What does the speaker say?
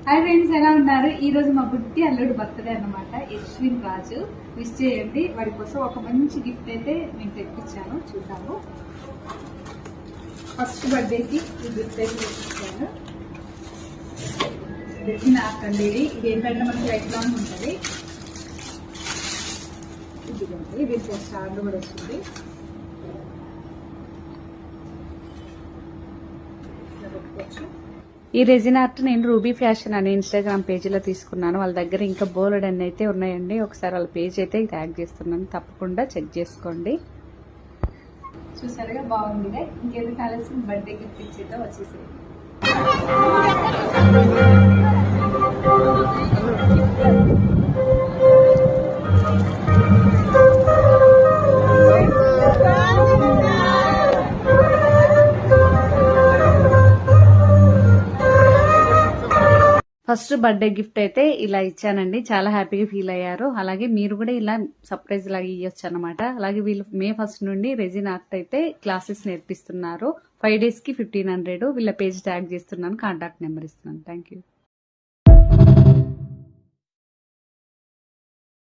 Hi friends, ఎలా ఉన్నారు? ఈ రోజు మా బుట్టి అల్లుడు బర్త్డే అన్నమాట. యశ్విన్ రాజు. విష్ చేయండి. వాడి కోసం ఒక మంచి గిఫ్ట్ అయితే నేను తెప్పించాను, చూద్దాము. ఫస్ట్ బర్త్డేకి ఈ గిఫ్ట్ అయితే తెప్పించాను. రెజిన్ ఆర్ట్ అండి. ఇది ఏంటంటే మనకి లైఫ్ లాంగ్ ఉంటుంది. ఇది దీనికి స్టాండ్ కూడా వస్తుంది. ఈ రెజిన్ ఆర్ట్ నేను రూబీ ఫ్యాషన్ అనే ఇన్స్టాగ్రామ్ పేజీలో తీసుకున్నాను. వాళ్ళ దగ్గర ఇంకా బోలెడ్ అన్ని అయితే ఉన్నాయండి. ఒకసారి వాళ్ళ పేజ్ అయితే ట్యాగ్ చేస్తున్నాను, తప్పకుండా చెక్ చేసుకోండి. చూసారుగా, బాగుంది. ఇంకెందుకు కావాల్సిన బర్త్డే గిఫ్ట్ ఇచ్చేద్దాం, వచ్చేసి ఫస్ట్ బర్త్డే గిఫ్ట్ అయితే ఇలా ఇచ్చానండి. చాలా హ్యాపీగా ఫీల్ అయ్యారు. అలాగే మీరు కూడా ఇలా సర్ప్రైజ్ లాగా ఇవ్వచ్చు అనమాట. అలాగే వీళ్ళు May 1 నుండి రెజిన్ ఆర్ట్ అయితే క్లాసెస్ నేర్పిస్తున్నారు. 5 days కి 1500. వీళ్ళ పేజ్ ట్యాగ్ చేస్తున్నాను, కాంటాక్ట్ నెంబర్ ఇస్తున్నాను. Thank you.